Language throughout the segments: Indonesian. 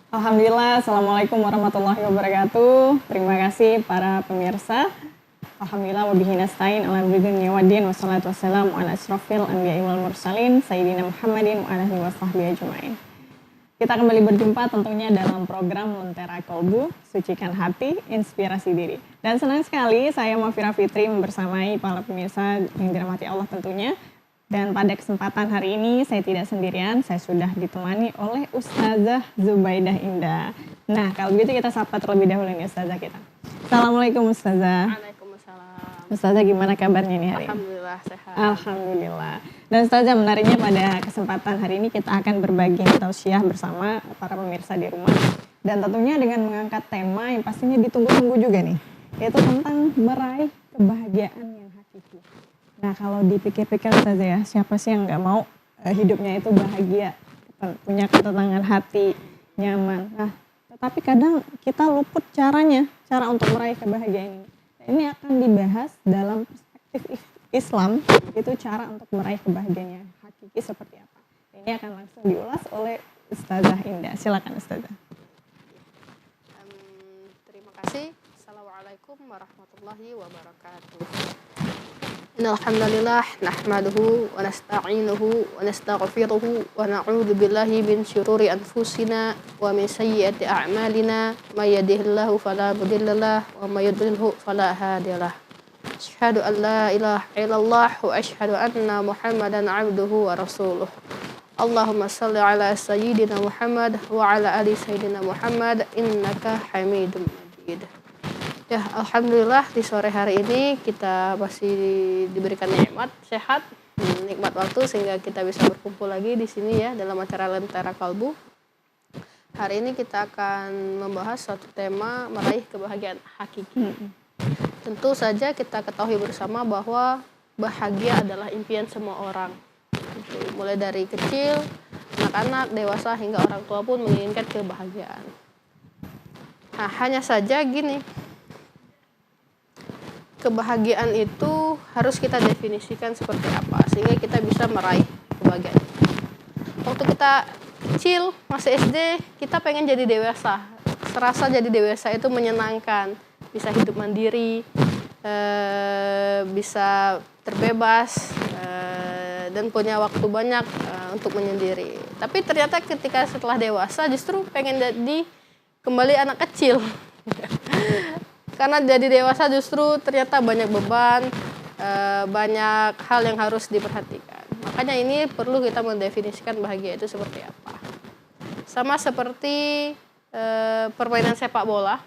Alhamdulillah, Assalamualaikum warahmatullahi wabarakatuh. Terima kasih para pemirsa. Alhamdulillah wabihi nasta'in ala biddunya waddin wassalatu wassalamu ala asrofil anbiya'i wal mursalin Sayyidina Muhammadin wa alihi wa sahbihi ajma'in. Kita kembali berjumpa tentunya dalam program Lentera Kolbu, Sucikan Hati, Inspirasi Diri. Dan senang sekali saya Mafira Fitri membersamai para pemirsa yang dirahmati Allah tentunya. Dan pada kesempatan hari ini saya tidak sendirian, saya sudah ditemani oleh Ustazah Zubaidah Indah. Nah, kalau begitu kita sapa terlebih dahulu nih Ustazah kita. Assalamualaikum Ustazah. Waalaikumsalam. Ustazah gimana kabarnya nih hari ini? Alhamdulillah sehat. Alhamdulillah. Dan Ustazah menariknya pada kesempatan hari ini kita akan berbagi tausiah bersama para pemirsa di rumah. Dan tentunya dengan mengangkat tema yang pastinya ditunggu-tunggu juga nih, yaitu tentang meraih kebahagiaan yang hakiki. Nah kalau dipikir-pikir saja ya, siapa sih yang nggak mau hidupnya itu bahagia, punya ketenangan hati, nyaman. Nah tetapi kadang kita luput cara untuk meraih kebahagiaan ini. Nah, ini akan dibahas dalam perspektif Islam, itu cara untuk meraih kebahagiaan yang hakiki seperti apa. Ini akan langsung diulas oleh Ustazah Indah. Silakan Ustazah. Terima kasih. Assalamualaikum warahmatullahi wabarakatuh. Innal hamdalillah nahmaduhu wa nasta'inuhu wa nastaghfiruhu wa na'udzu billahi min syururi anfusina wa min sayyiati a'malina may yahdihillahu fala mudhillalah wa may yudhlilhu fala hadiyalah. Asyhadu an la ilaha illallah wa asyhadu anna Muhammadan abduhu wa rasuluh. Allahumma salli ala sayyidina Muhammad wa ala ali sayyidina Muhammad innaka Hamidum Majid. Ya, alhamdulillah di sore hari ini kita masih diberikan nikmat sehat, nikmat waktu sehingga kita bisa berkumpul lagi di sini ya dalam acara Lentera Kalbu. Hari ini kita akan membahas suatu tema meraih kebahagiaan hakiki. Tentu saja kita ketahui bersama bahwa bahagia adalah impian semua orang. Mulai dari kecil, anak-anak, dewasa hingga orang tua pun menginginkan kebahagiaan. Nah, hanya saja gini. Kebahagiaan itu harus kita definisikan seperti apa sehingga kita bisa meraih kebahagiaan. Waktu kita kecil, masih SD, kita pengen jadi dewasa. Serasa jadi dewasa itu menyenangkan, bisa hidup mandiri, bisa terbebas, dan punya waktu banyak untuk menyendiri. Tapi ternyata ketika setelah dewasa justru pengen jadi kembali anak kecil. Karena jadi dewasa justru ternyata banyak beban, banyak hal yang harus diperhatikan. Makanya ini perlu kita mendefinisikan bahagia itu seperti apa. Sama seperti permainan sepak bola.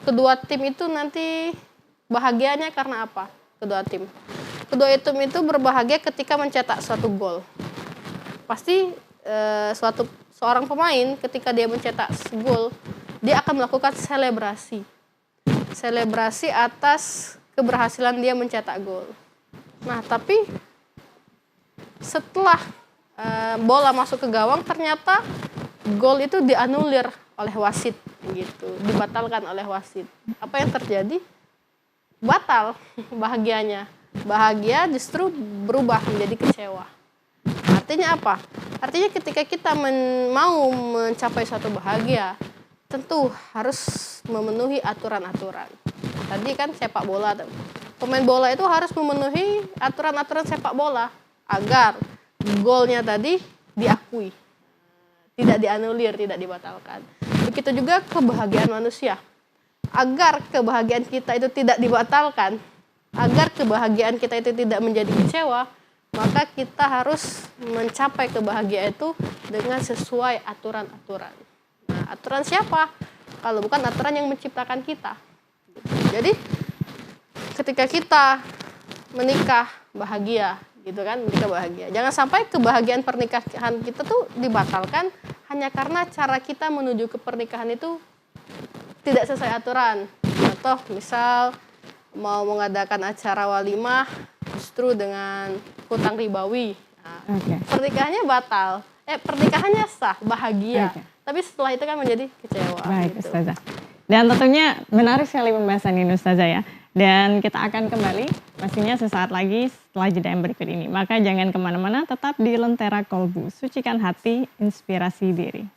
Kedua tim itu nanti bahagianya karena apa? Kedua tim itu berbahagia ketika mencetak suatu gol. Pasti seorang pemain ketika dia mencetak gol, dia akan melakukan selebrasi atas keberhasilan dia mencetak gol. Nah, tapi setelah bola masuk ke gawang, ternyata gol itu dianulir oleh wasit, gitu, dibatalkan oleh wasit. Apa yang terjadi? Batal bahagianya. Bahagia justru berubah menjadi kecewa. Artinya apa? Artinya ketika kita mau mencapai suatu bahagia, tentu harus memenuhi aturan-aturan. Tadi kan sepak bola, pemain bola itu harus memenuhi aturan-aturan sepak bola agar golnya tadi diakui, tidak dianulir, tidak dibatalkan. Begitu juga kebahagiaan manusia. Agar kebahagiaan kita itu tidak dibatalkan, agar kebahagiaan kita itu tidak menjadi kecewa, maka kita harus mencapai kebahagiaan itu dengan sesuai aturan-aturan. Nah, aturan siapa? Kalau bukan aturan yang menciptakan kita. Jadi ketika kita menikah bahagia, gitu kan, menikah bahagia. Jangan sampai kebahagiaan pernikahan kita tuh dibatalkan hanya karena cara kita menuju ke pernikahan itu tidak sesuai aturan. Contoh, misal mau mengadakan acara walimah justru dengan hutang ribawi. Nah, pernikahannya batal. Pernikahannya sah, bahagia. Tapi setelah itu kan menjadi kecewa. Baik, gitu. Ustazah. Dan tentunya menarik sekali pembahasan ini Ustazah ya. Dan kita akan kembali pastinya sesaat lagi setelah jeda yang berikut ini. Maka jangan kemana-mana, tetap di Lentera Kolbu. Sucikan hati, inspirasi diri.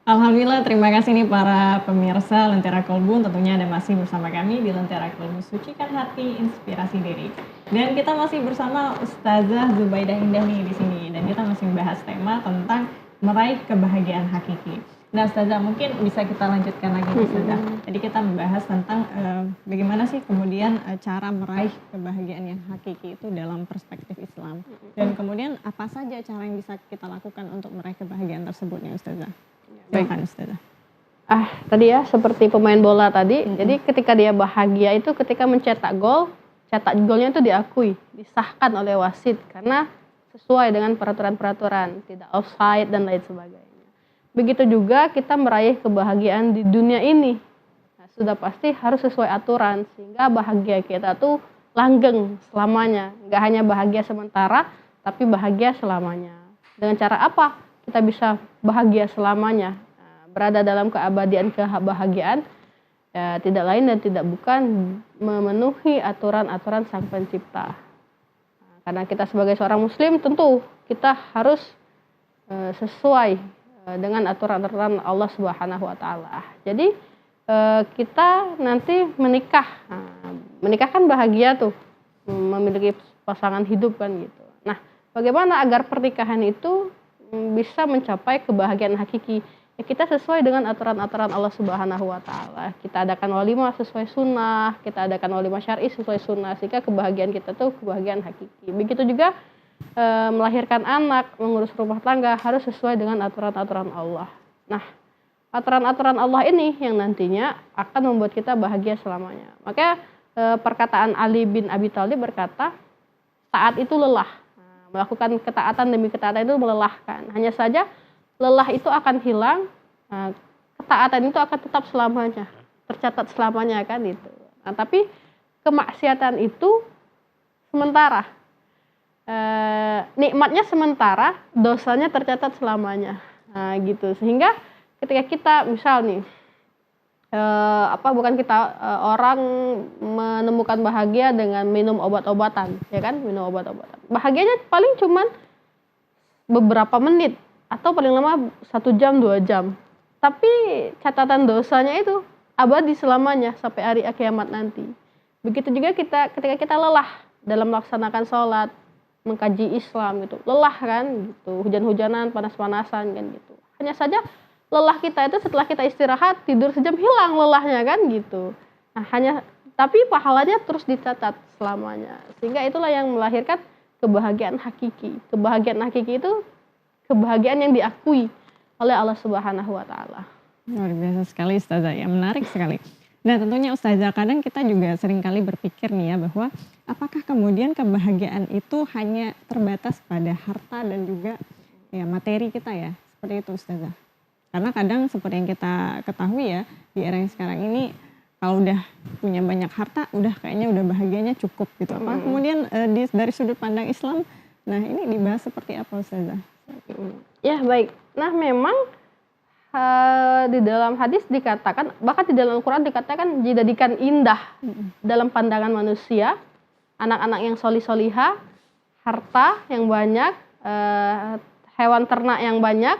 Alhamdulillah, terima kasih nih para pemirsa Lentera Kolbu. Tentunya Anda masih bersama kami di Lentera Kolbu, Sucikan Hati, Inspirasi Diri. Dan kita masih bersama Ustazah Zubaidah Indah nih di sini. Dan kita masih membahas tema tentang meraih kebahagiaan hakiki. Nah Ustazah, mungkin bisa kita lanjutkan lagi Ustazah. Jadi kita membahas tentang bagaimana sih kemudian cara meraih kebahagiaan yang hakiki itu dalam perspektif Islam. Dan kemudian apa saja cara yang bisa kita lakukan untuk meraih kebahagiaan tersebut ya Ustazah. Silakan Ustazah. Tadi ya seperti pemain bola tadi. Jadi ketika dia bahagia itu ketika mencetak gol, cetak golnya itu diakui, disahkan oleh wasit karena sesuai dengan peraturan-peraturan, tidak offside dan lain sebagainya. Begitu juga kita meraih kebahagiaan di dunia ini. Nah, sudah pasti harus sesuai aturan sehingga bahagia kita tuh langgeng selamanya. Nggak hanya bahagia sementara, tapi bahagia selamanya. Dengan cara apa kita bisa bahagia selamanya? Berada dalam kebahagiaan ya, tidak lain dan tidak bukan memenuhi aturan-aturan Sang Pencipta. Nah, karena kita sebagai seorang muslim tentu kita harus sesuai dengan aturan-aturan Allah Subhanahu wa taala. Jadi kita nanti menikah. Menikah kan bahagia tuh, memiliki pasangan hidup kan gitu. Nah, bagaimana agar pernikahan itu bisa mencapai kebahagiaan hakiki? Ya, kita sesuai dengan aturan-aturan Allah Subhanahu wa taala. Kita adakan walimah sesuai sunnah, kita adakan walimah syar'i sesuai sunnah sehingga kebahagiaan kita tuh kebahagiaan hakiki. Begitu juga melahirkan anak, mengurus rumah tangga harus sesuai dengan aturan-aturan Allah. Nah, aturan-aturan Allah ini yang nantinya akan membuat kita bahagia selamanya. Makanya perkataan Ali bin Abi Thalib berkata, taat itu lelah. Melakukan ketaatan demi ketaatan itu melelahkan. Hanya saja lelah itu akan hilang, ketaatan itu akan tetap selamanya, tercatat selamanya kan itu. Nah, tapi kemaksiatan itu sementara, nikmatnya sementara, dosanya tercatat selamanya. Nah, gitu. Sehingga ketika kita misal nih, orang menemukan bahagia dengan minum obat-obatan, ya kan, minum obat-obatan. Bahagianya paling cuman beberapa menit. Atau paling lama 1 jam, 2 jam. Tapi catatan dosanya itu abadi selamanya sampai hari kiamat nanti. Begitu juga ketika kita lelah dalam melaksanakan sholat, mengkaji Islam gitu. Lelah kan gitu, hujan-hujanan, panas-panasan kan gitu. Hanya saja lelah kita itu setelah kita istirahat, tidur sejam hilang lelahnya kan gitu. Nah, tapi pahalanya terus dicatat selamanya. Sehingga itulah yang melahirkan kebahagiaan hakiki. Kebahagiaan hakiki itu kebahagiaan yang diakui oleh Allah Subhanahu wa taala. Luar biasa sekali Ustazah, ya menarik sekali. Nah tentunya Ustazah, kadang kita juga seringkali berpikir nih ya bahwa apakah kemudian kebahagiaan itu hanya terbatas pada harta dan juga ya materi kita ya, seperti itu Ustazah. Karena kadang seperti yang kita ketahui ya, di era yang sekarang ini kalau udah punya banyak harta, udah kayaknya udah bahagianya cukup gitu. Apa kemudian dari sudut pandang Islam, nah ini dibahas seperti apa Ustazah? Ya baik. Nah memang di dalam hadis dikatakan, bahkan di dalam Al-Quran dikatakan dijadikan indah dalam pandangan manusia, anak-anak yang solih-solihah, harta yang banyak, hewan ternak yang banyak,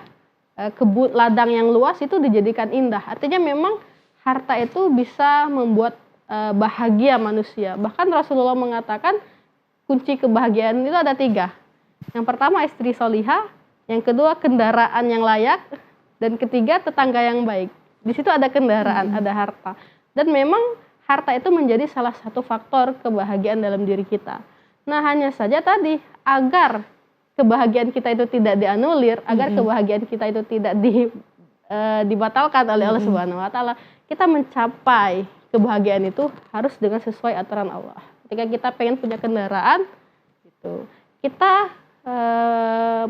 kebun ladang yang luas itu dijadikan indah. Artinya memang harta itu bisa membuat bahagia manusia. Bahkan Rasulullah mengatakan kunci kebahagiaan itu ada 3. Yang pertama istri solihah, yang kedua kendaraan yang layak, dan ketiga tetangga yang baik. Di situ ada kendaraan, ada harta. Dan memang harta itu menjadi salah satu faktor kebahagiaan dalam diri kita. Nah hanya saja tadi agar kebahagiaan kita itu tidak dianulir, agar kebahagiaan kita itu tidak dibatalkan oleh Allah Subhanahu wa taala, kita mencapai kebahagiaan itu harus dengan sesuai aturan Allah. Ketika kita pengen punya kendaraan gitu, kita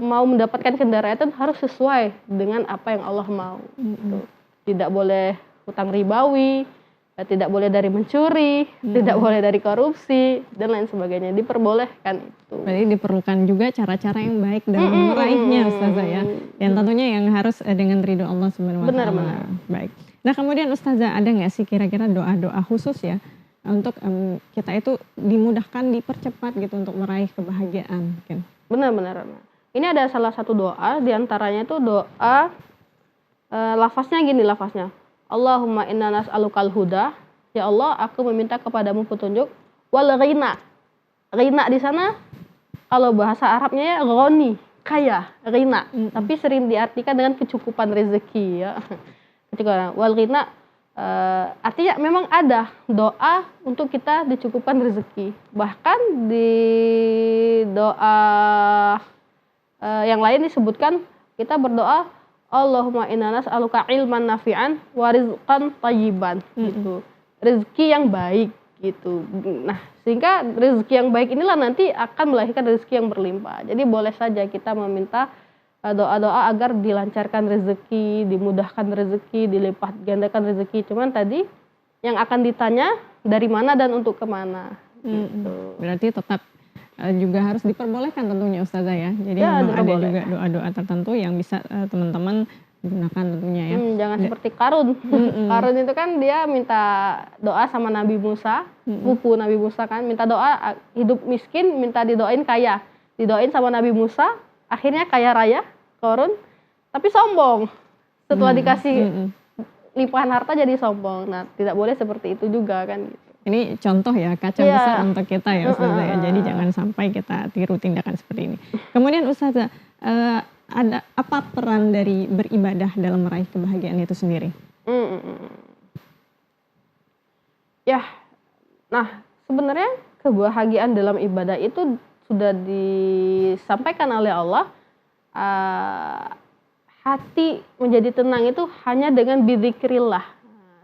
mau mendapatkan kendaraan itu harus sesuai dengan apa yang Allah mau. Gitu. Tidak boleh hutang ribawi, tidak boleh dari mencuri, tidak boleh dari korupsi dan lain sebagainya. Diperbolehkan itu. Berarti diperlukan juga cara-cara yang baik dalam meraihnya Ustazah ya. Dan tentunya yang harus dengan ridho Allah Subhanahu wa taala. Benar. Baik. Nah kemudian Ustazah, ada nggak sih kira-kira doa-doa khusus ya untuk kita itu dimudahkan, dipercepat gitu untuk meraih kebahagiaan mungkin? Benar. Ini ada salah satu doa, diantaranya itu doa Lafaznya gini lafaznya. Allahumma inna nas'alukal huda. Ya Allah, aku meminta kepadamu petunjuk. Wal ghina. Ghina di sana kalau bahasa Arabnya ya ghani, kaya, ghina. Tapi sering diartikan dengan kecukupan rezeki ya. Ketika wal ghina artinya memang ada doa untuk kita dicukupkan rezeki. Bahkan di doa yang lain disebutkan kita berdoa Allahumma inna nas'aluka ilman nafi'an wa rizqan thayyiban gitu. Rezeki yang baik gitu. Nah, sehingga rezeki yang baik inilah nanti akan melahirkan rezeki yang berlimpah. Jadi boleh saja kita meminta doa-doa agar dilancarkan rezeki, dimudahkan rezeki, dilipat gandakan rezeki. Cuman tadi yang akan ditanya dari mana dan untuk kemana. Gitu. Berarti tetap juga harus diperbolehkan tentunya Ustazah ya. Jadi Ya, memang ada diperboleh. juga doa-doa tertentu yang bisa teman-teman gunakan tentunya ya. Jangan seperti Karun. Karun itu kan dia minta doa sama Nabi Musa, buku Nabi Musa kan, minta doa hidup miskin, minta didoain kaya. Didoain sama Nabi Musa, akhirnya kaya raya, Karun, tapi sombong. Setelah dikasih limpahan harta jadi sombong. Nah, tidak boleh seperti itu juga kan gitu. Ini contoh ya, kaca Iya. besar untuk kita ya Ustazah ya. Jadi jangan sampai kita tiru tindakan seperti ini. Kemudian Ustazah, ada apa peran dari beribadah dalam meraih kebahagiaan itu sendiri? Ya, nah sebenarnya kebahagiaan dalam ibadah itu sudah disampaikan oleh Allah. Hati menjadi tenang itu hanya dengan bidzikrillah.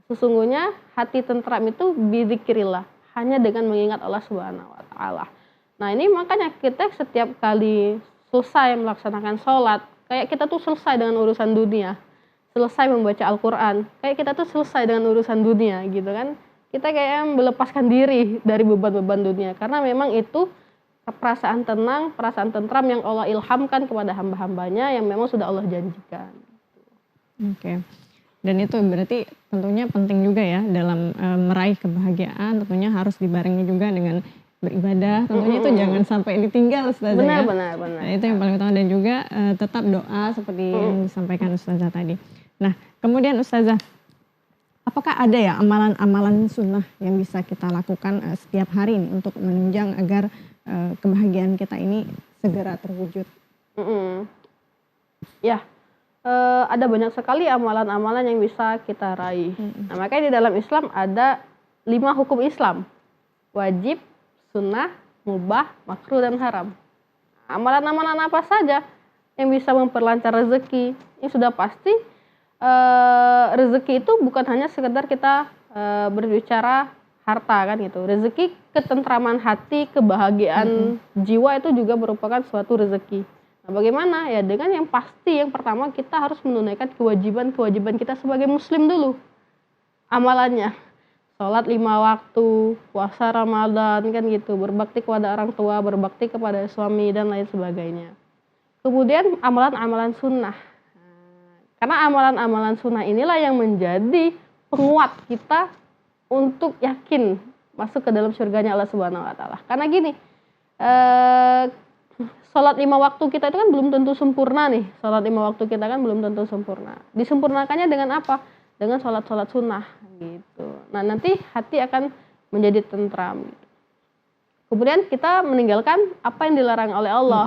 Sesungguhnya hati tentram itu bidzikrillah, hanya dengan mengingat Allah Subhanahu wa taala. Nah, ini makanya kita setiap kali selesai melaksanakan sholat, kayak kita tuh selesai dengan urusan dunia. Selesai membaca Al-Quran, kayak kita tuh selesai dengan urusan dunia gitu kan. Kita kayak melepaskan diri dari beban-beban dunia. Karena memang itu perasaan tenang, perasaan tentram yang Allah ilhamkan kepada hamba-hambanya yang memang sudah Allah janjikan. Oke. Dan itu berarti tentunya penting juga ya dalam meraih kebahagiaan, tentunya harus dibarengi juga dengan beribadah. Tentunya itu jangan sampai ditinggal Ustazah ya. Benar. Nah, itu yang paling utama dan juga tetap doa seperti yang disampaikan Ustazah tadi. Nah, kemudian Ustazah, apakah ada ya amalan-amalan sunnah yang bisa kita lakukan setiap hari ini untuk menunjang agar kebahagiaan kita ini segera terwujud? Ya, ada banyak sekali amalan-amalan yang bisa kita raih. Nah, makanya di dalam Islam ada 5 hukum Islam. Wajib, sunnah, mubah, makruh, dan haram. Amalan-amalan apa saja yang bisa memperlancar rezeki? Ini sudah pasti rezeki itu bukan hanya sekedar kita berbicara harta kan gitu. Rezeki ketentraman hati, kebahagiaan jiwa itu juga merupakan suatu rezeki. Nah, bagaimana? Ya dengan yang pasti yang pertama kita harus menunaikan kewajiban kita sebagai muslim dulu. Amalannya. Sholat 5 waktu, puasa Ramadan kan gitu, berbakti kepada orang tua, berbakti kepada suami dan lain sebagainya. Kemudian amalan-amalan sunnah. Karena amalan-amalan sunnah inilah yang menjadi penguat kita untuk yakin masuk ke dalam surganya Allah Subhanahu wa taala. Karena gini, sholat 5 waktu kita itu kan belum tentu sempurna nih. Sholat 5 waktu kita kan belum tentu sempurna. Disempurnakannya dengan apa? Dengan sholat-sholat sunnah gitu. Nah, nanti hati akan menjadi tentram gitu. Kemudian kita meninggalkan apa yang dilarang oleh Allah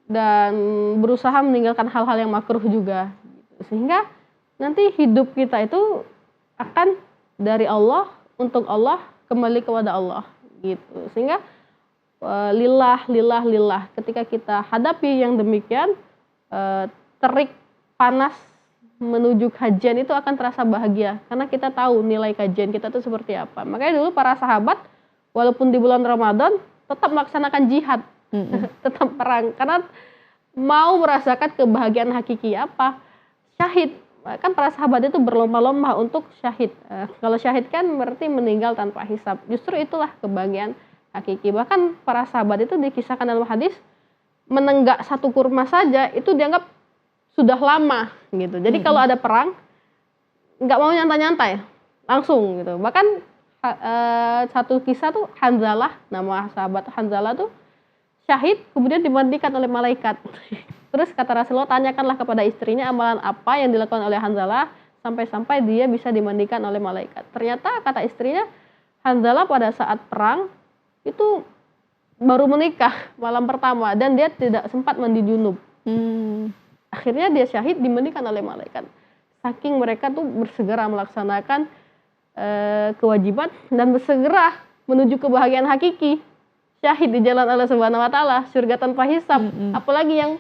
dan berusaha meninggalkan hal-hal yang makruh juga gitu. Sehingga nanti hidup kita itu akan dari Allah, untuk Allah, kembali kepada Allah gitu. Sehingga lillah ketika kita hadapi yang demikian, terik panas menuju kajian itu akan terasa bahagia karena kita tahu nilai kajian kita itu seperti apa. Makanya dulu para sahabat walaupun di bulan Ramadan tetap melaksanakan jihad, tetap perang karena mau merasakan kebahagiaan hakiki apa? Syahid. Kan para sahabat itu berlomba-lomba untuk syahid. Kalau syahid kan berarti meninggal tanpa hisab. Justru itulah kebahagiaan hakiki. Bahkan para sahabat itu dikisahkan dalam hadis menenggak satu kurma saja itu dianggap sudah lama gitu. Jadi kalau ada perang nggak mau nyantai-nyantai, langsung gitu. Bahkan satu kisah tuh Hanzalah, nama sahabat Hanzalah tuh syahid kemudian dimandikan oleh malaikat. Terus kata Rasulullah, tanyakanlah kepada istrinya amalan apa yang dilakukan oleh Hanzalah sampai-sampai dia bisa dimandikan oleh malaikat. Ternyata kata istrinya, Hanzalah pada saat perang itu baru menikah malam pertama dan dia tidak sempat mandi junub. Akhirnya dia syahid dimandikan oleh malaikat. Saking mereka tuh bersegera melaksanakan kewajiban dan bersegera menuju kebahagiaan hakiki. Syahid di jalan Allah Subhanahu wa taala, surga tanpa hisab. Apalagi yang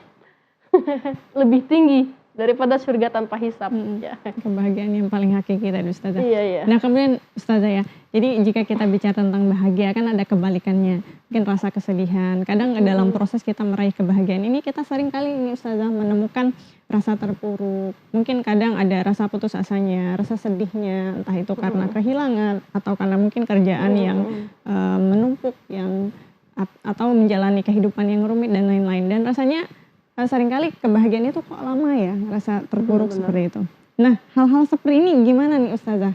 lebih tinggi daripada surga tanpa hisab. Ya. Kebahagiaan yang paling hakiki tadi Ustazah. Iya. Nah kemudian Ustazah ya, jadi jika kita bicara tentang bahagia kan ada kebalikannya. Mungkin rasa kesedihan. Kadang dalam proses kita meraih kebahagiaan ini kita sering kali ini Ustazah menemukan rasa terpuruk. Mungkin kadang ada rasa putus asanya, rasa sedihnya, entah itu karena kehilangan atau karena mungkin kerjaan yang menumpuk, yang atau menjalani kehidupan yang rumit dan lain-lain. Dan rasanya seringkali kebahagiaan itu kok lama ya, rasa terpuruk seperti itu. Nah, hal-hal seperti ini gimana nih Ustazah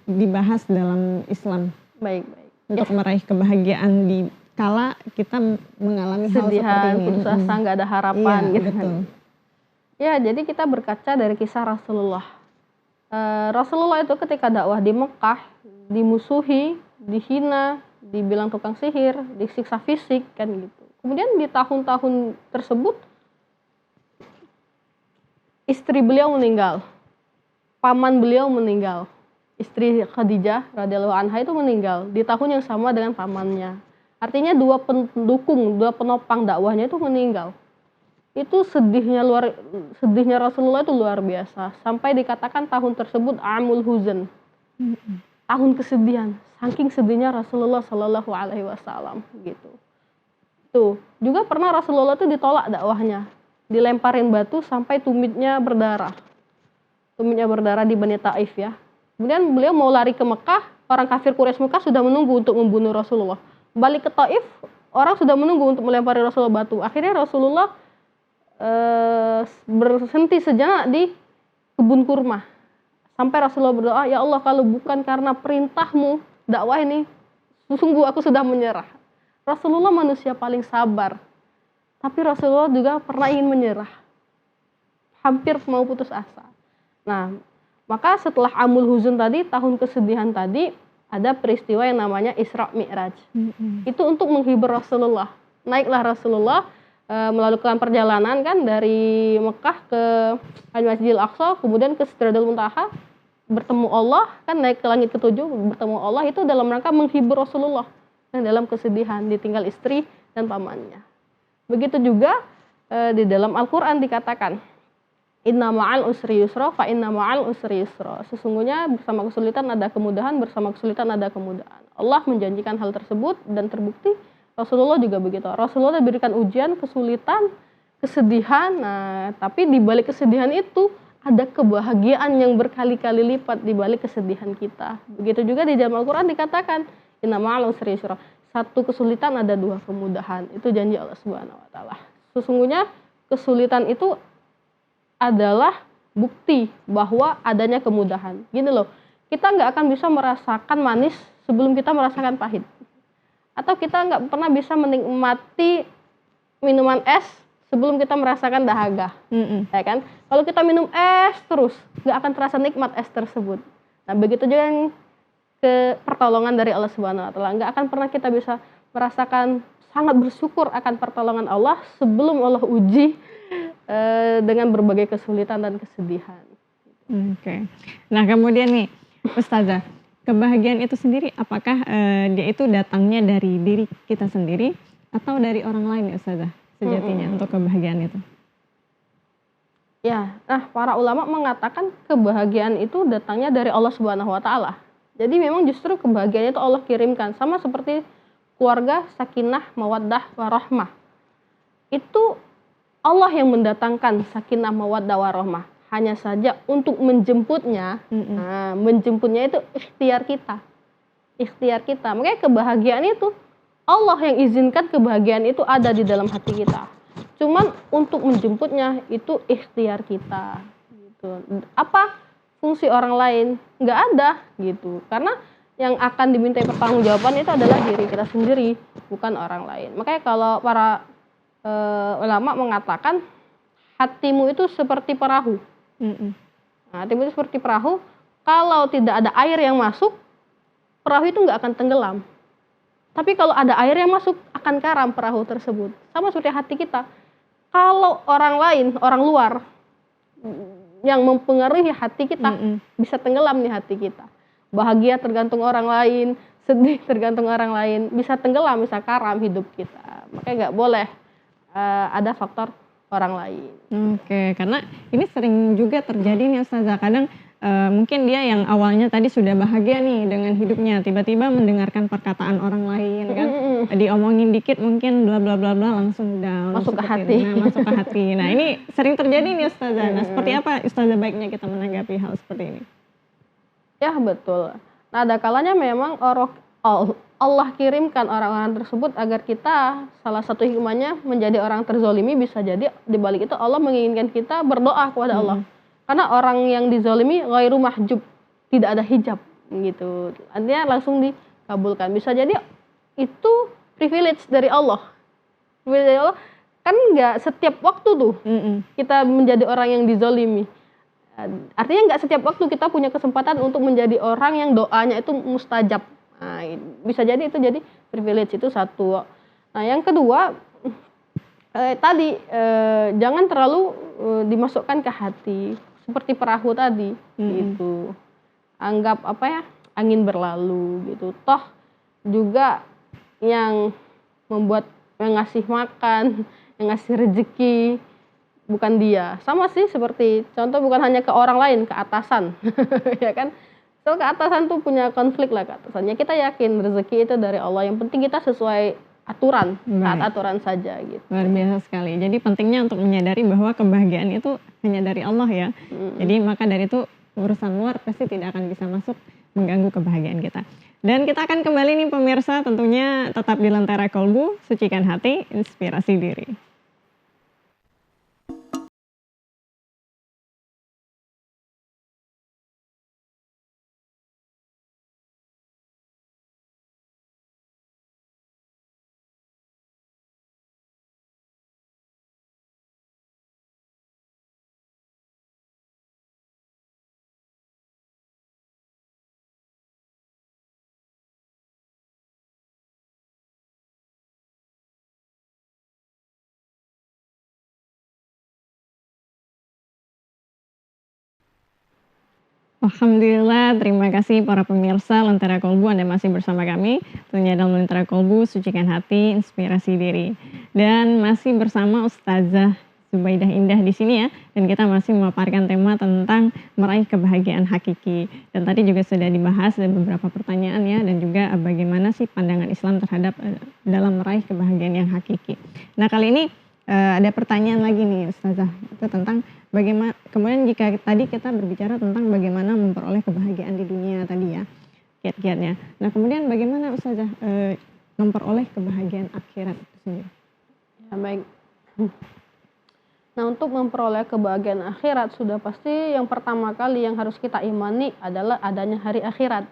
dibahas dalam Islam? Baik. Untuk meraih kebahagiaan di kala kita mengalami Kesedihan, hal seperti ini. putus asa, nggak ada harapan Iya, gitu. betul. Ya, jadi kita berkaca dari kisah Rasulullah. Rasulullah itu ketika dakwah di Mekah, dimusuhi, dihina, dibilang tukang sihir, disiksa fisik kan gitu. Kemudian di tahun-tahun tersebut istri beliau meninggal, paman beliau meninggal, istri Khadijah radhiyallahu anha itu meninggal di tahun yang sama dengan pamannya. Artinya dua pendukung, dua penopang dakwahnya itu meninggal. Itu sedihnya Rasulullah itu luar biasa. Sampai dikatakan tahun tersebut amul huzn, tahun kesedihan. Saking sedihnya Rasulullah Shallallahu Alaihi Wasallam gitu. Tuh, juga pernah Rasulullah itu ditolak dakwahnya, dilemparin batu sampai tumitnya berdarah. Tumitnya berdarah di Bani Taif ya. Kemudian beliau mau lari ke Mekah, orang kafir Quraisy Mekah sudah menunggu untuk membunuh Rasulullah. Balik ke Taif, orang sudah menunggu untuk melempari Rasulullah batu. Akhirnya Rasulullah berhenti sejenak di kebun kurma. Sampai Rasulullah berdoa, ya Allah kalau bukan karena perintahmu dakwah ini, sungguh aku sudah menyerah. Rasulullah manusia paling sabar, tapi Rasulullah juga pernah ingin menyerah, hampir mau putus asa. Nah, maka setelah amul huzun tadi, tahun kesedihan tadi, ada peristiwa yang namanya Isra Mi'raj. Itu untuk menghibur Rasulullah. Naiklah Rasulullah melakukan perjalanan kan dari Mekah ke Al-Masjidil Aqsa, kemudian ke Sidratul Muntaha, bertemu Allah, kan naik ke langit ketujuh, bertemu Allah, itu dalam rangka menghibur Rasulullah yang dalam kesedihan, ditinggal istri dan pamannya. Begitu juga di dalam Al-Quran dikatakan, inna ma'al usri yusra, fa inna ma'al usri yusra. Sesungguhnya bersama kesulitan ada kemudahan, bersama kesulitan ada kemudahan. Allah menjanjikan hal tersebut dan terbukti. Rasulullah juga begitu. Rasulullah diberikan ujian, kesulitan, kesedihan. Nah, tapi di balik kesedihan itu ada kebahagiaan yang berkali-kali lipat di balik kesedihan kita. Begitu juga di dalam Al-Quran dikatakan, inna ma'al usri yusra. Satu kesulitan ada dua kemudahan. Itu janji Allah Subhanahu wa taala. Sesungguhnya kesulitan itu adalah bukti bahwa adanya kemudahan. Gini loh, kita nggak akan bisa merasakan manis sebelum kita merasakan pahit. Atau kita nggak pernah bisa menikmati minuman es sebelum kita merasakan dahaga. Ya kan? Kalau kita minum es terus, nggak akan terasa nikmat es tersebut. Nah, begitu juga yang ke pertolongan dari Allah Subhanahu wa taala. Nggak akan pernah kita bisa merasakan sangat bersyukur akan pertolongan Allah sebelum Allah uji dengan berbagai kesulitan dan kesedihan. Oke. Nah kemudian nih Ustazah, kebahagiaan itu sendiri apakah dia itu datangnya dari diri kita sendiri atau dari orang lain ya Ustazah sejatinya untuk kebahagiaan itu? Ya, nah para ulama mengatakan kebahagiaan itu datangnya dari Allah Subhanahu wa taala. Jadi memang justru kebahagiaan itu Allah kirimkan, sama seperti keluarga, sakinah, mawaddah, warahmah. Itu Allah yang mendatangkan sakinah, mawaddah, warahmah. Hanya saja untuk menjemputnya, nah, menjemputnya itu ikhtiar kita. Ikhtiar kita. Makanya kebahagiaan itu Allah yang izinkan kebahagiaan itu ada di dalam hati kita. Cuman untuk menjemputnya itu ikhtiar kita. Gitu. Apa fungsi orang lain? Nggak ada gitu. Karena yang akan dimintai pertanggungjawaban itu adalah diri kita sendiri, bukan orang lain. Makanya kalau para ulama mengatakan hatimu itu seperti perahu. Mm-mm. Nah, hatimu itu seperti perahu. Kalau tidak ada air yang masuk, perahu itu nggak akan tenggelam. Tapi kalau ada air yang masuk, akan karam perahu tersebut. Sama seperti hati kita. Kalau orang lain, orang luar yang mempengaruhi hati kita, Mm-mm. bisa tenggelam nih hati kita. Bahagia tergantung orang lain, sedih tergantung orang lain, bisa tenggelam, bisa karam hidup kita. Makanya nggak boleh ada faktor orang lain. Oke, karena ini sering juga terjadi nih Ustazah. Kadang mungkin dia yang awalnya tadi sudah bahagia nih dengan hidupnya, tiba-tiba mendengarkan perkataan orang lain kan, diomongin dikit mungkin bla bla bla bla langsung down, Masuk ke seperti hati. itu. Nah, masuk ke hati. Nah, ini sering terjadi nih Ustazah. Nah, seperti apa Ustazah baiknya kita menanggapi hal seperti ini? Ya betul. Nah ada kalanya memang Allah kirimkan orang-orang tersebut agar kita, salah satu hikmahnya menjadi orang terzolimi, bisa jadi dibalik itu Allah menginginkan kita berdoa kepada Allah. Karena orang yang dizolimi ghairu mahjub, tidak ada hijab gitu. Artinya langsung dikabulkan. Bisa jadi itu privilege dari Allah. Privilege dari Allah kan nggak setiap waktu tuh Mm-mm. kita menjadi orang yang dizolimi. Artinya nggak setiap waktu kita punya kesempatan untuk menjadi orang yang doanya itu mustajab. Nah, bisa jadi itu jadi privilege itu satu. Nah yang kedua tadi jangan terlalu dimasukkan ke hati seperti perahu tadi gitu. Anggap apa ya, angin berlalu gitu. Toh juga yang membuat, yang ngasih makan, yang ngasih rezeki bukan dia. Sama sih seperti contoh, bukan hanya ke orang lain, ke atasan. Ya kan? So ke atasan tuh punya konflik lah ke atasannya. Kita yakin rezeki itu dari Allah. Yang penting kita sesuai aturan, taat aturan saja gitu. Luar biasa sekali. Jadi pentingnya untuk menyadari bahwa kebahagiaan itu hanya dari Allah ya. Jadi maka dari itu urusan luar pasti tidak akan bisa masuk mengganggu kebahagiaan kita. Dan kita akan kembali nih pemirsa, tentunya tetap di Lentera Kolbu, sucikan hati, inspirasi diri. Alhamdulillah, terima kasih para pemirsa Lentera Kolbu, Anda masih bersama kami tentunya dalam Lentera Kolbu, sucikan hati, inspirasi diri. Dan masih bersama Ustazah Zubaidah Indah di sini ya, dan kita masih memaparkan tema tentang meraih kebahagiaan hakiki. Dan tadi juga sudah dibahas ada beberapa pertanyaan ya, dan juga bagaimana sih pandangan Islam terhadap dalam meraih kebahagiaan yang hakiki. Nah kali ini ada pertanyaan lagi nih Ustazah, itu tentang bagaimana, kemudian jika tadi kita berbicara tentang bagaimana memperoleh kebahagiaan di dunia tadi ya, kiat-kiatnya. Nah kemudian bagaimana Ustazah memperoleh kebahagiaan akhirat itu sendiri? Ya, baik. Nah untuk memperoleh kebahagiaan akhirat sudah pasti yang pertama kali yang harus kita imani adalah adanya hari akhirat.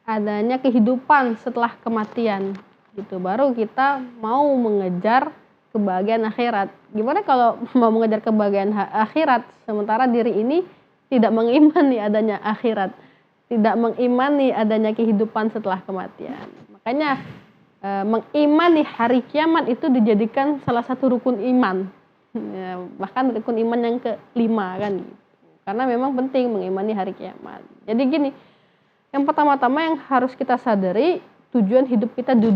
Adanya kehidupan setelah kematian gitu. Baru kita mau mengejar kebahagiaan akhirat. Gimana kalau mau mengejar kebahagiaan akhirat sementara diri ini tidak mengimani adanya akhirat, tidak mengimani adanya kehidupan setelah kematian. Makanya mengimani hari kiamat itu dijadikan salah satu rukun iman. Ya, bahkan rukun iman yang kelima kan gitu. Karena memang penting mengimani hari kiamat. Jadi gini, yang pertama-tama yang harus kita sadari, tujuan hidup kita di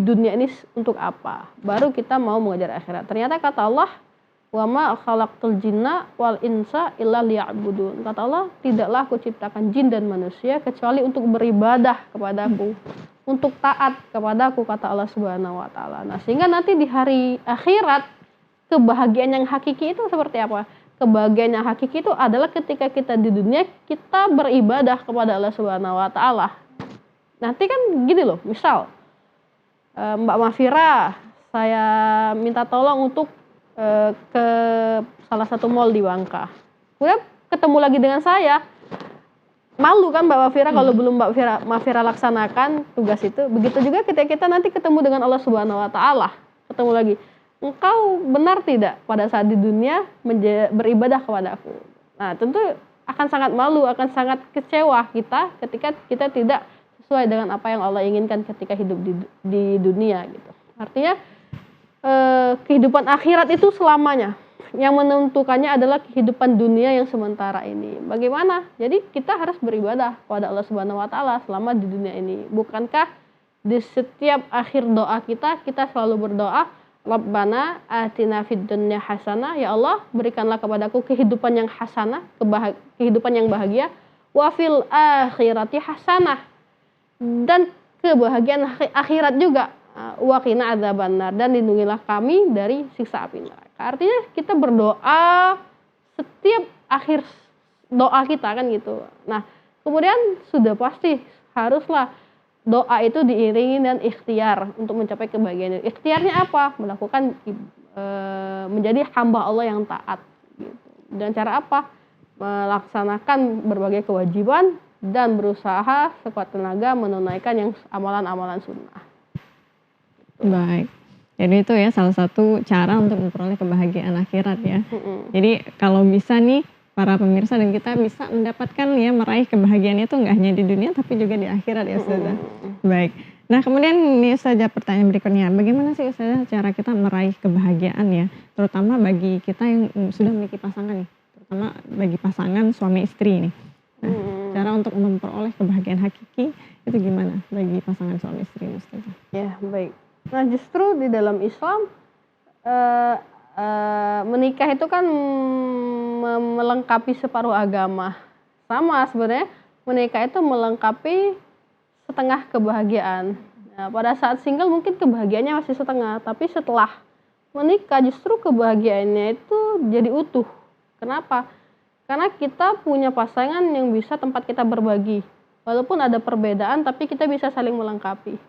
dunia ini untuk apa? Baru kita mau mengejar akhirat. Ternyata kata Allah, wa ma khalaqtul jinna wal insa illa liya'budun. Kata Allah, tidaklah aku ciptakan jin dan manusia kecuali untuk beribadah kepadaku, untuk taat kepadaku, kata Allah Subhanahu wa taala. Nah, sehingga nanti di hari akhirat kebahagiaan yang hakiki itu seperti apa? Kebahagiaan yang hakiki itu adalah ketika kita di dunia kita beribadah kepada Allah Subhanahu wa taala. Nanti kan gini loh, misal Mbak Mafira, saya minta tolong untuk ke salah satu mall di Bangka. Kemudian ketemu lagi dengan saya, malu kan Mbak Mafira kalau belum Mbak Mafira laksanakan tugas itu. Begitu juga ketika kita nanti ketemu dengan Allah Subhanahu wa taala, ketemu lagi. engkau benar tidak pada saat di dunia beribadah kepadaku. Nah, tentu akan sangat malu, akan sangat kecewa kita ketika kita tidak sesuai dengan apa yang Allah inginkan ketika hidup di dunia gitu. Artinya kehidupan akhirat itu selamanya. Yang menentukannya adalah kehidupan dunia yang sementara ini. Bagaimana? Jadi kita harus beribadah kepada Allah Subhanahu wa taala selama di dunia ini. Bukankah di setiap akhir doa kita selalu berdoa, Rabbana atina fid dunya hasanah, ya Allah berikanlah kepadaku kehidupan yang hasanah, kehidupan yang bahagia, wa fil akhirati hasanah, dan kebahagiaan akhirat juga, wa qina adzabannar, dan lindungilah kami dari siksa api neraka. Artinya kita berdoa setiap akhir doa kita kan gitu. Nah, kemudian sudah pasti haruslah doa itu diiringi dan ikhtiar untuk mencapai kebahagiaan. Ikhtiarnya apa? Melakukan menjadi hamba Allah yang taat gitu. Dan cara apa? Melaksanakan berbagai kewajiban dan berusaha sekuat tenaga menunaikan yang amalan-amalan sunnah. Baik. Jadi itu ya salah satu cara untuk memperoleh kebahagiaan akhirat ya. Jadi kalau bisa nih para pemirsa dan kita bisa mendapatkan ya meraih kebahagiaan itu nggak hanya di dunia tapi juga di akhirat ya Ustazah. Baik. Nah kemudian nih Ustazah pertanyaan berikutnya, bagaimana sih Ustazah cara kita meraih kebahagiaan ya, terutama bagi kita yang sudah memiliki pasangan nih, terutama bagi pasangan suami istri nih. Nah, cara untuk memperoleh kebahagiaan hakiki itu gimana bagi pasangan suami istri Ustazah? Ya baik. Nah justru di dalam Islam menikah itu kan melengkapi separuh agama. Sama sebenarnya menikah itu melengkapi setengah kebahagiaan. Nah, pada saat single mungkin kebahagiaannya masih setengah, tapi setelah menikah justru kebahagiaannya itu jadi utuh. Kenapa? Karena kita punya pasangan yang bisa tempat kita berbagi. Walaupun ada perbedaan tapi kita bisa saling melengkapi.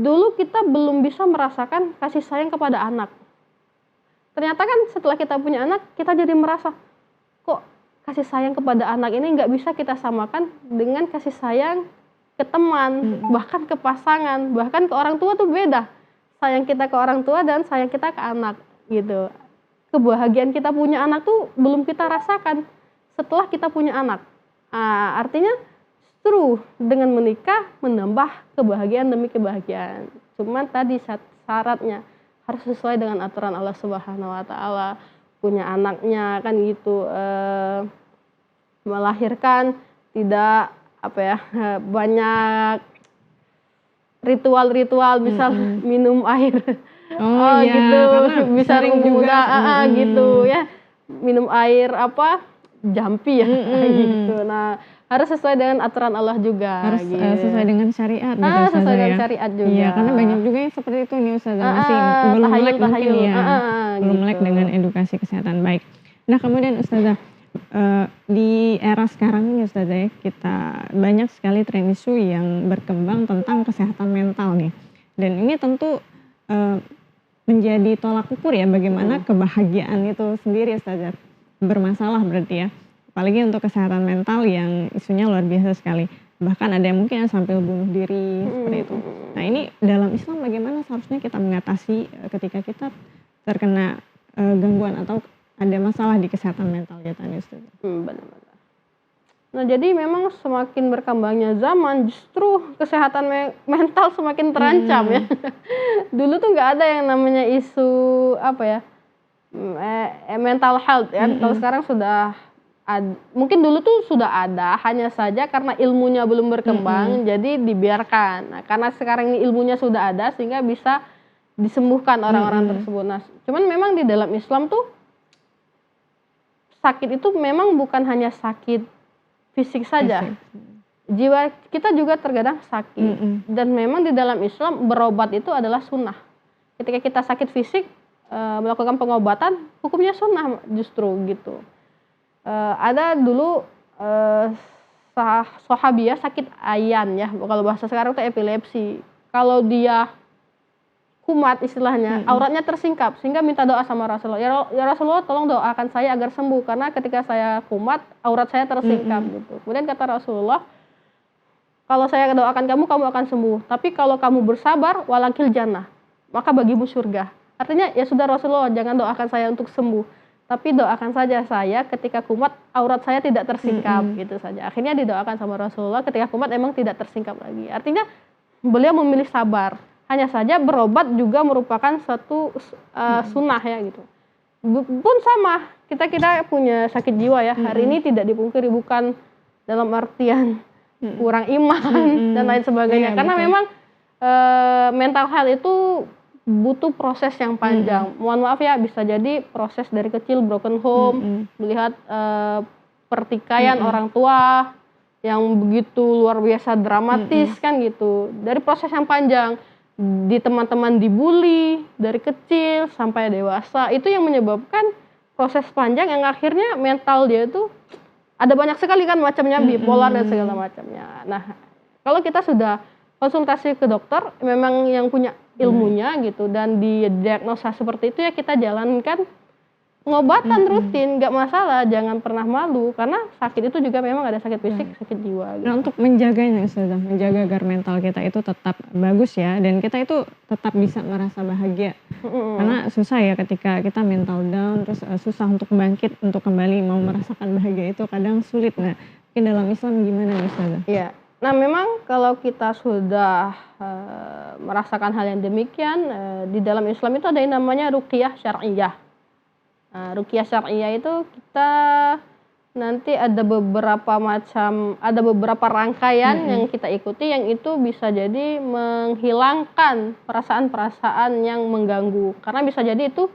Dulu kita belum bisa merasakan kasih sayang kepada anak. Ternyata kan setelah kita punya anak, kita jadi merasa, kok kasih sayang kepada anak ini nggak bisa kita samakan dengan kasih sayang ke teman, bahkan ke pasangan, bahkan ke orang tua tuh beda. Sayang kita ke orang tua dan sayang kita ke anak gitu. Kebahagiaan kita punya anak tuh belum kita rasakan setelah kita punya anak. Artinya justru dengan menikah menambah kebahagiaan demi kebahagiaan. Cuman tadi syaratnya harus sesuai dengan aturan Allah Subhanahu wa taala. Punya anaknya kan gitu, melahirkan tidak banyak ritual-ritual, misal minum air. Iya, gitu, bisa sering juga gitu ya. Minum air jampi ya gitu. Nah, harus sesuai dengan aturan Allah juga. Harus gitu. sesuai dengan syariat. Sesuai dengan syariat juga. Iya, karena banyak juga yang seperti itu nih Ustazah, masih belum melek mungkin ya. Belum melek dengan edukasi kesehatan baik. Nah kemudian Ustazah, di era sekarang ini Ustazah ya, kita banyak sekali tren isu yang berkembang tentang kesehatan mental nih. Dan ini tentu menjadi tolak ukur ya bagaimana kebahagiaan itu sendiri Ustazah. Bermasalah berarti ya. Apalagi untuk kesehatan mental yang isunya luar biasa sekali. Bahkan ada yang mungkin sampai bunuh diri seperti itu. Nah ini dalam Islam bagaimana seharusnya kita mengatasi ketika kita terkena gangguan atau ada masalah di kesehatan mental kita nih Ustaz? Benar-benar. Nah jadi memang semakin berkembangnya zaman justru kesehatan mental semakin terancam ya. Dulu tuh nggak ada yang namanya isu mental health ya. Kalau sekarang sudah mungkin dulu tuh sudah ada, hanya saja karena ilmunya belum berkembang jadi dibiarkan. Nah, karena sekarang ini ilmunya sudah ada sehingga bisa disembuhkan orang-orang tersebut. Nah, cuman memang di dalam Islam tuh sakit itu memang bukan hanya sakit fisik saja. Jiwa kita juga terkadang sakit. Dan memang di dalam Islam berobat itu adalah sunnah. Ketika kita sakit fisik melakukan pengobatan, hukumnya sunnah justru gitu. Ada dulu sahabiah sakit ayan ya, kalau bahasa sekarang itu epilepsi. Kalau dia kumat istilahnya, auratnya tersingkap sehingga minta doa sama Rasulullah. Ya Rasulullah tolong doakan saya agar sembuh karena ketika saya kumat aurat saya tersingkap gitu. Kemudian kata Rasulullah, kalau saya doakan kamu akan sembuh. Tapi kalau kamu bersabar walakil jannah, maka bagimu surga. Artinya ya sudah Rasulullah, jangan doakan saya untuk sembuh, tapi doakan saja saya ketika kumat aurat saya tidak tersingkap, gitu saja. Akhirnya didoakan sama Rasulullah, ketika kumat emang tidak tersingkap lagi. Artinya beliau memilih sabar. Hanya saja berobat juga merupakan satu sunnah ya gitu. Pun sama, kita punya sakit jiwa ya. Hari ini tidak dipungkiri, bukan dalam artian kurang iman dan lain sebagainya. Iya, Karena betul. memang mental health itu butuh proses yang panjang. Mohon maaf ya, bisa jadi proses dari kecil, broken home, melihat pertikaian orang tua yang begitu luar biasa dramatis kan gitu. Dari proses yang panjang, di teman-teman dibully dari kecil sampai dewasa, itu yang menyebabkan proses panjang yang akhirnya mental dia itu ada banyak sekali kan macamnya, bipolar dan segala macamnya. Nah, kalau kita sudah konsultasi ke dokter, memang yang punya ilmunya gitu, dan didiagnosa seperti itu ya kita jalankan pengobatan rutin, nggak masalah, jangan pernah malu, karena sakit itu juga memang ada sakit fisik, sakit jiwa gitu. Nah, untuk menjaganya Ustazah, menjaga agar mental kita itu tetap bagus ya, dan kita itu tetap bisa merasa bahagia. Karena susah ya ketika kita mental down, terus susah untuk bangkit, untuk kembali mau merasakan bahagia itu kadang sulit. Nah, mungkin dalam Islam gimana nih Ustazah? Iya. Nah, memang kalau kita sudah merasakan hal yang demikian, di dalam Islam itu ada yang namanya ruqyah syar'iyah. Nah, ruqyah syar'iyah itu kita nanti ada beberapa rangkaian yang kita ikuti, yang itu bisa jadi menghilangkan perasaan-perasaan yang mengganggu. Karena bisa jadi itu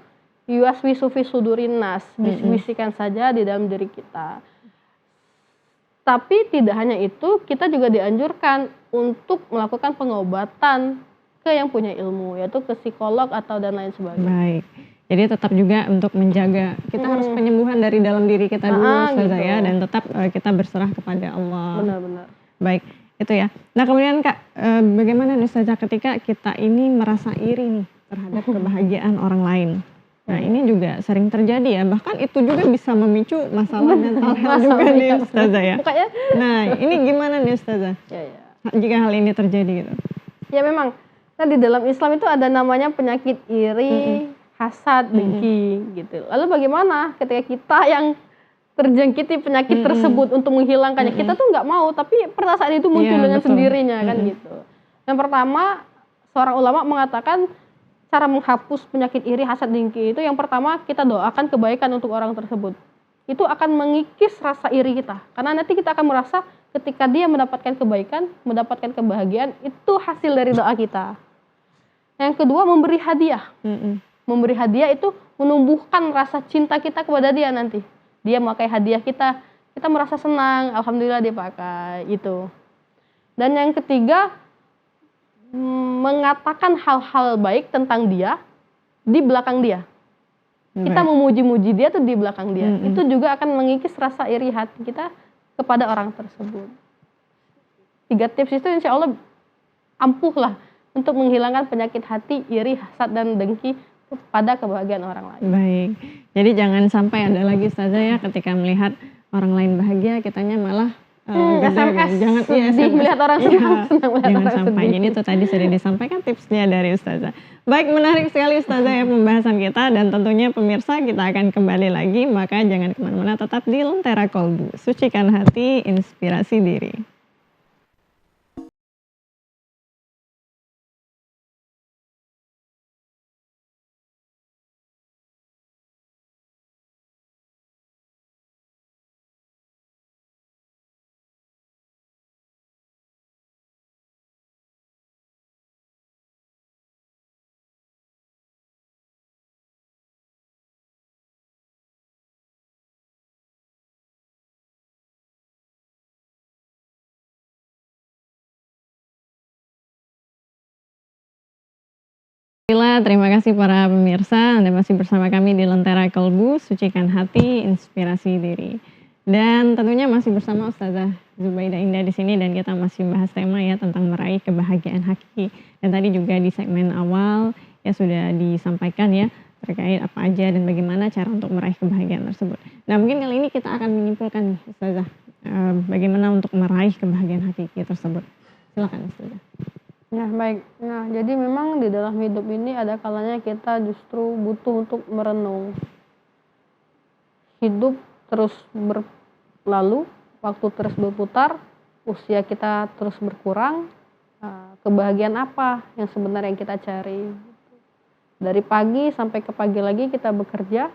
yuwaswisu fi sudurin nas, bisik-bisikan saja di dalam diri kita. Tapi tidak hanya itu, kita juga dianjurkan untuk melakukan pengobatan ke yang punya ilmu, yaitu ke psikolog atau dan lain sebagainya. Baik. Jadi tetap juga untuk menjaga, kita harus penyembuhan dari dalam diri kita dulu Ustazah gitu. ya, dan tetap kita berserah kepada Allah. Benar-benar. Baik, itu ya. Nah kemudian Kak, bagaimana nih Ustazah ketika kita ini merasa iri nih terhadap kebahagiaan orang lain? Nah ini juga sering terjadi ya, bahkan itu juga bisa memicu masalah mental health juga nih Ustazah ya. Makanya, Nah ini gimana nih Ustazah ya. jika hal ini terjadi gitu? Ya memang, kan di dalam Islam itu ada namanya penyakit iri, hasad, dengki gitu. Lalu bagaimana ketika kita yang terjangkiti penyakit tersebut untuk menghilangkannya? Kita tuh nggak mau, tapi perasaan itu muncul dengan sendirinya kan gitu. Yang pertama, seorang ulama mengatakan cara menghapus penyakit iri, hasad, dengki itu yang pertama kita doakan kebaikan untuk orang tersebut. Itu akan mengikis rasa iri kita. Karena nanti kita akan merasa ketika dia mendapatkan kebaikan, mendapatkan kebahagiaan, itu hasil dari doa kita. Yang kedua, memberi hadiah. Memberi hadiah itu menumbuhkan rasa cinta kita kepada dia nanti. Dia memakai hadiah kita merasa senang, alhamdulillah dia pakai itu. Dan yang ketiga, mengatakan hal-hal baik tentang dia di belakang dia. Kita memuji-muji dia tuh di belakang dia. Itu juga akan mengikis rasa iri hati kita kepada orang tersebut. 3 tips itu insya Allah ampuh lah untuk menghilangkan penyakit hati, iri, hasad, dan dengki kepada kebahagiaan orang lain. Baik, jadi jangan sampai ada lagi Ustazah ya ketika melihat orang lain bahagia, kitanya malah SMS, jangan sedih melihat orang senang, senang melihat jangan orang sampai. sedih. Jadi itu tadi sudah disampaikan tipsnya dari Ustazah. Baik, menarik sekali Ustazah ya pembahasan kita, dan tentunya pemirsa kita akan kembali lagi, maka jangan kemana-mana, tetap di Lentera Kolbu, sucikan hati, inspirasi diri. Terima kasih para pemirsa, Anda masih bersama kami di Lentera Kolbu, sucikan hati, inspirasi diri. Dan tentunya masih bersama Ustazah Zubaidah Indah di sini, dan kita masih membahas tema ya tentang meraih kebahagiaan hakiki. Dan tadi juga di segmen awal ya sudah disampaikan ya terkait apa aja dan bagaimana cara untuk meraih kebahagiaan tersebut. Nah mungkin kali ini kita akan menyimpulkan Ustazah bagaimana untuk meraih kebahagiaan hakiki tersebut. Silakan Ustazah. Ya, baik. Nah, jadi memang di dalam hidup ini ada kalanya kita justru butuh untuk merenung. Hidup terus berlalu, waktu terus berputar, usia kita terus berkurang. Kebahagiaan apa yang sebenarnya yang kita cari? Dari pagi sampai ke pagi lagi kita bekerja,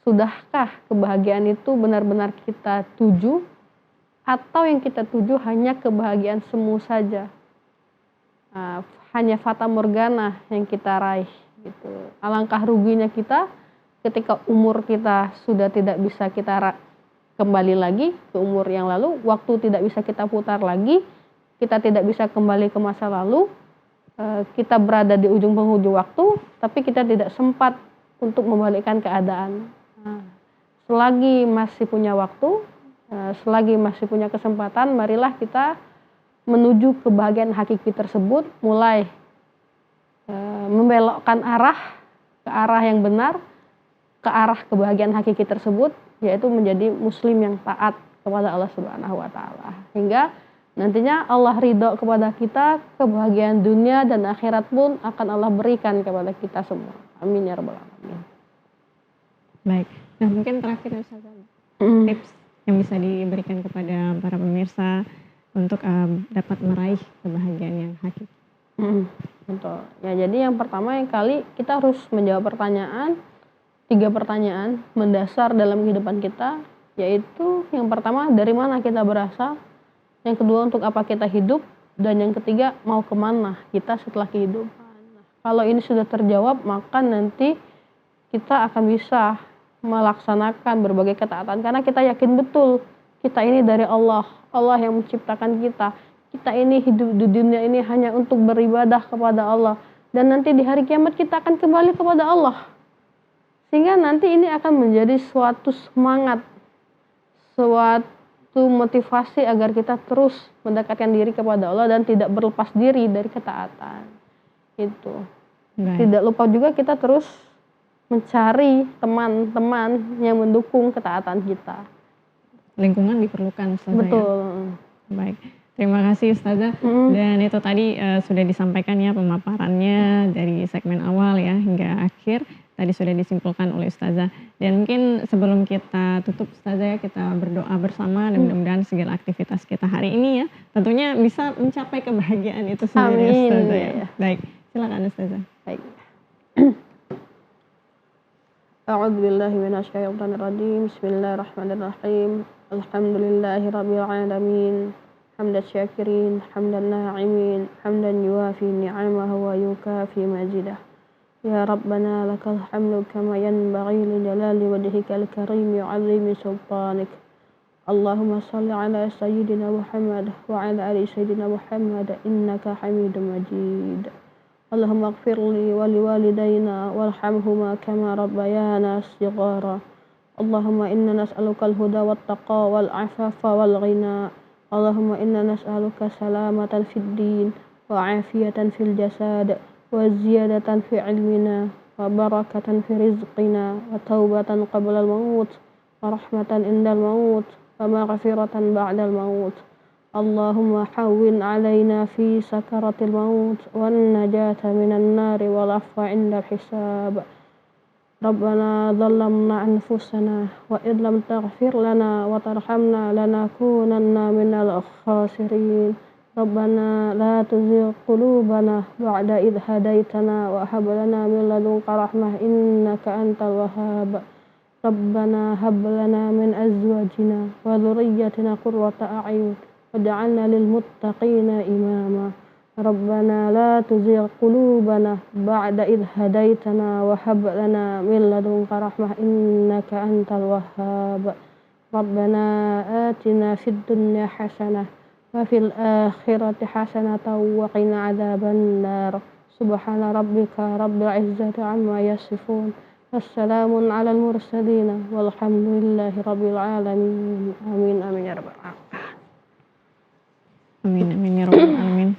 sudahkah kebahagiaan itu benar-benar kita tuju, atau yang kita tuju hanya kebahagiaan semu saja? Hanya fata morgana yang kita raih gitu. Alangkah ruginya kita ketika umur kita sudah tidak bisa kita kembali lagi ke umur yang lalu, waktu tidak bisa kita putar lagi, kita tidak bisa kembali ke masa lalu, kita berada di ujung penghujung waktu, tapi kita tidak sempat untuk membalikkan keadaan. Selagi masih punya waktu, selagi masih punya kesempatan, marilah kita menuju kebahagiaan hakiki tersebut, mulai membelokkan arah ke arah yang benar, ke arah kebahagiaan hakiki tersebut, yaitu menjadi muslim yang taat kepada Allah Subhanahu wa taala. Hingga nantinya Allah ridho kepada kita, kebahagiaan dunia dan akhirat pun akan Allah berikan kepada kita semua. Amin ya rabbal alamin. Baik. Nah, mungkin terakhir Ustazah, tips yang bisa diberikan kepada para pemirsa untuk dapat meraih kebahagiaan yang hakiki. Betul. Ya, jadi yang pertama yang kali kita harus menjawab pertanyaan, 3 pertanyaan mendasar dalam kehidupan kita, yaitu yang pertama, dari mana kita berasal, yang kedua, untuk apa kita hidup, dan yang ketiga, mau kemana kita setelah kehidupan. Kalau ini sudah terjawab, maka nanti kita akan bisa melaksanakan berbagai ketaatan, karena kita yakin betul kita ini dari Allah, Allah yang menciptakan kita. Kita ini hidup di dunia ini hanya untuk beribadah kepada Allah, dan nanti di hari kiamat kita akan kembali kepada Allah. Sehingga nanti ini akan menjadi suatu semangat, suatu motivasi agar kita terus mendekatkan diri kepada Allah dan tidak berlepas diri dari ketaatan. Itu. Tidak lupa juga kita terus mencari teman-teman yang mendukung ketaatan kita. Lingkungan diperlukan, Ustazah. Betul. Ya? Baik. Terima kasih Ustazah. Dan itu tadi sudah disampaikan ya pemaparannya dari segmen awal ya hingga akhir. Tadi sudah disimpulkan oleh Ustazah. Dan mungkin sebelum kita tutup Ustazah ya, kita berdoa bersama dan mudah-mudahan segala aktivitas kita hari ini ya tentunya bisa mencapai kebahagiaan itu sendiri. Amin. Ustazah ya. Baik, silakan Ustazah. Baik. A'udzubillahi minasyaitonirrajim. Bismillahirrahmanirrahim. Alhamdulillahirabbil alamin. Hamdan syakirin, hamdan na'imin, hamdan yuwafi ni'amahu wa yukafi majidah. Ya Rabbana lakal hamdu kama yanbaghi li jalali wajhikal karim wa 'azimi sultanik. Allahumma shalli ala sayyidina Muhammad wa ala ali sayyidina Muhammad innaka Hamidum Majid. Allahumma ighfir li wa liwalidayna warhamhuma kama rabbayana shighara. Allahumma inna nas'aluka al-huda wat taqa wal 'afafa wal ghina. Allahumma inna nas'aluka salamatan fid din wa 'afiyatan fil jasad wa ziyadatan fi ilmina wa barakatan fi rizqina wa taubatan qabla al-maut wa rahmatan indal maut wa maghfiratan ba'dal maut. Allahumma hawwin 'alaina fi sakaratil maut wan najata minan nari wal afwa 'indal hisab. Rabbana dhallamna anfusana wa id lam taghfir lana wa tarhamna lanakunanna minal khasirin. Rabbana la tuzigh qulubana ba'da idh hadaitana wa hab lana min ladunka rahmah innaka antal wahhab. Rabbana hab lana min azwajina wa dhurriyyatina qurrata a'yun waj'alna lil muttaqina imama. Rabbana la tuzigh qulubana ba'da idh hadaitana wa hab lana min ladunka rahmah innaka antal wahhab. Rabbana atina fid dunya hasanah wa fil akhirati hasanatan wa qina adzaban nar. Subhana rabbika rabbil izzati amma yasifun. Wassalamun alal mursalin walhamdulillahi rabbil alamin. Amin amin ya rabbal alamin. Amin amin ya rabbal alamin.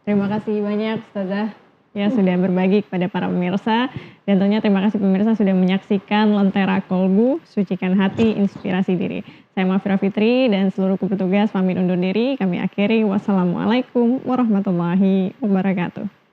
Terima kasih banyak Ustazah ya sudah berbagi kepada para pemirsa. Dan tentunya terima kasih pemirsa sudah menyaksikan Lentera Kolbu, Sucikan Hati, Inspirasi Diri. Saya Mafira Fitri dan seluruh petugas pamit undur diri. Kami akhiri. Wassalamualaikum warahmatullahi wabarakatuh.